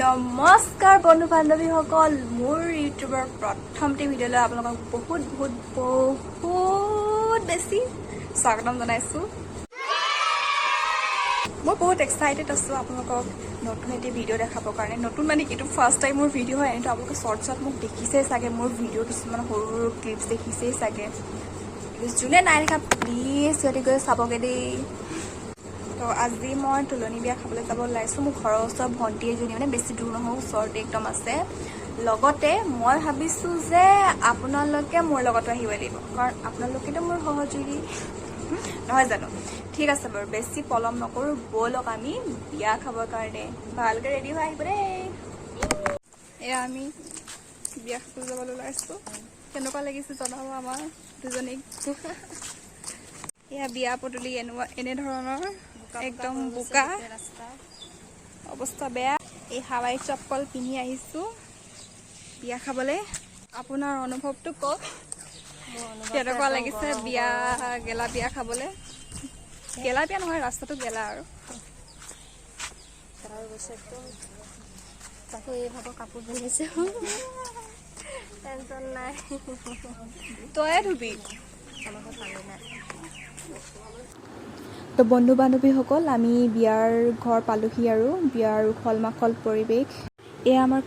নমস্কাৰ বন্ধু বান্ধৱীসকল মোৰ ইউটিউবৰ প্ৰথমতে ভিডিঅ'লৈ আপোনালোকক বহুত বেছি স্বাগতম জনাইছোঁ। মই বহুত এক্সাইটেড আছোঁ আপোনালোকক নতুন এটি ভিডিঅ' দেখাবৰ কাৰণে। নতুন মানে এইটো ফাৰ্ষ্ট টাইম মোৰ ভিডিঅ' হয়, এনেতো আপোনালোকে শ্বৰ্টছত মোক দেখিছেই চাগে, মোৰ ভিডিঅ' কিছুমান সৰু সৰু ক্লিপছ দেখিছেই চাগে। যোনে নাই দেখা প্লিজ সিহঁতে গৈ চাবগৈ দেই। তো আজি মই তুলনি বিয়া খাবলৈ যাব ওলাইছোঁ। মোৰ ঘৰৰ ওচৰৰ ভণ্টি এজনী, মানে বেছি দূৰ নহয়, ওচৰতে একদম আছে। লগতে মই ভাবিছোঁ যে আপোনালোকে মোৰ লগতো আহিব লাগিব, কাৰণ আপোনালোকেতো মোৰ সহযোগী নহয় জানো। ঠিক আছে বাৰু, বেছি পলম নকৰোঁ, ব'লক আমি বিয়া খাবৰ কাৰণে। ভালকৈ ৰেডি হৈ আহিব দেই। এয়া আমি বিয়া খাবলৈ যাবলৈ ওলাইছোঁ। কেনেকুৱা লাগিছে জনাব আমাৰ দুজনীক। এয়া বিয়া পদূলি এনেধৰণৰ, একদম বোকা, অৱস্থা বেয়া। এই হাৱাই চপ্পল পিন্ধি আহিছোঁ বিয়া খাবলৈ। আপোনাৰ অনুভৱটো কওক, কেনেকুৱা লাগিছে বিয়া, গেলা বিয়া খাবলৈ? গেলা বিয়া নহয়, ৰাস্তাটো গেলা আৰু। তাকে এইভাগৰ কাপোৰ পিন্ধিছোঁ, টেনশ্যন নাই। তয়ে ধুবি। নাই। তো বন্ধু বান্ধৱীসকল, আমি বিয়াৰ ঘৰ পালোহি আৰু বিয়াৰ উখল মাখল পৰিৱেশ। এয়া আমাৰ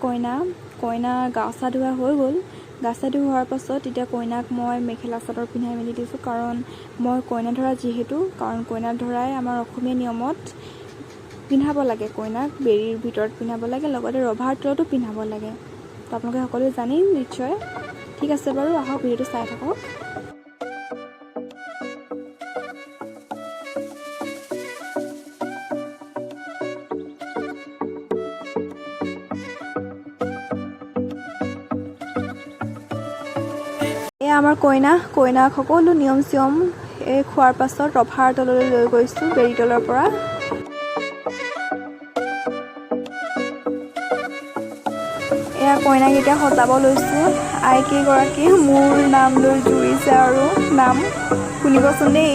কইনা গা চা ধোৱা হৈ গ'ল। গা চা ধোৱা হোৱাৰ পাছত এতিয়া কইনাক মই মেখেলা চাদৰ পিন্ধাই মেলি দিছোঁ, কাৰণ মই কইনা ধৰা যিহেতু, কাৰণ কইনা ধৰাই আমাৰ অসমীয়া নিয়মত পিন্ধাব লাগে। কইনাক বেৰিৰ ভিতৰত পিন্ধাব লাগে, লগতে ৰভাৰ তলতো পিন্ধাব লাগে। তো আপোনালোকে সকলোৱে জানেই নিশ্চয়। ঠিক আছে বাৰু, আহক ভিডিঅ'টো চাই থাকক। এয়া আমাৰ কইনাক সকলো নিয়ম চিয়ম খোৱাৰ পাছত ৰভাৰ তললৈ লৈ গৈছোঁ, বেৰি তলৰ পৰা। এয়া কইনাক এতিয়া সজাব লৈছোঁ। আইকেইগৰাকী মোৰ নাম লৈ জুৰিছে আৰু নাম শুনিবচোন দেই।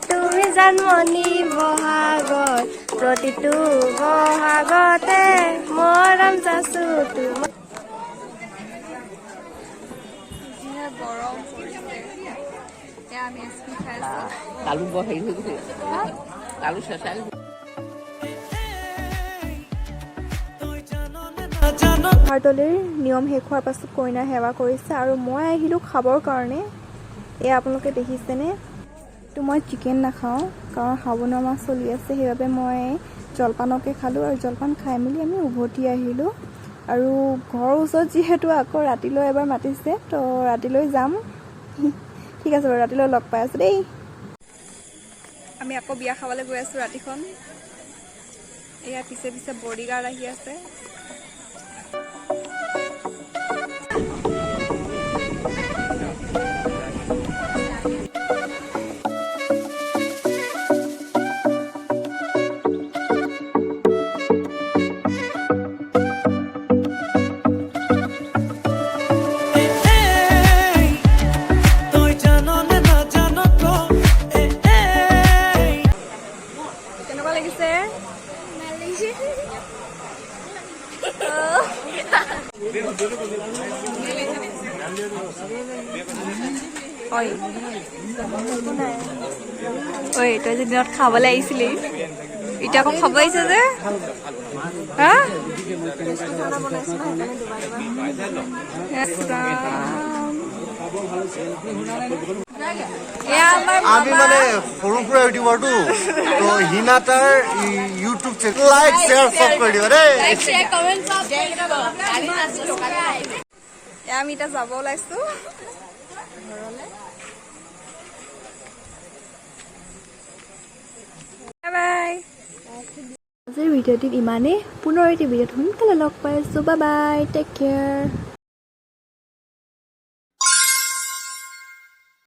তুমি জন্মনি বহাগত, প্ৰতিটো বহাগতে মৰম চাচো তোমাৰ। গৰম পৰিছে, এতিয়া আমি আইচক্ৰীম খাই আছোঁ। কালু বৰ হেৰি হৈ গৈছে, কালু চেঁচাই ভাৰতলীৰ নিয়ম শেষ হোৱাৰ পাছত কইনাৰ সেৱা কৰিছে আৰু মই আহিলোঁ খাবৰ কাৰণে। এয়া আপোনালোকে দেখিছেনে? তো মই চিকেন নাখাওঁ, কাৰণ শাওনৰ মাহ চলি আছে, সেইবাবে মই জলপানকে খালোঁ। আৰু জলপান খাই মেলি আমি উভতি আহিলোঁ। আৰু ঘৰৰ ওচৰত যিহেতু আকৌ ৰাতিলৈ এবাৰ মাতিছে, তো ৰাতিলৈ যাম। ঠিক আছে বাৰু, ৰাতিলৈ লগ পাই আছোঁ দেই। আমি আকৌ বিয়া খাবলৈ গৈ আছোঁ ৰাতিখন। এয়া পিছে পিছে বডিগাৰ্ড আহি আছে। ঐ ঐ তই যে দিনত খাবলৈ আহিছিলি এতিয়া আকৌ খাব আহিছে যে হা আমি মানে সৰু সুৰা ইউটিউবাৰটো তো হিনা তাৰ ইউটিউব চেনেল লাইক শ্বেয়াৰ সব কৰি দিবা দেই আমি এতিয়া যাব ওলাইছো বাই আজিৰ ভিডিঅ'টিত ইমানেই পুনৰ এটি ভিডিঅ'ত সোনকালে লগ পাই আছো বাই বাই টেক কেয়াৰ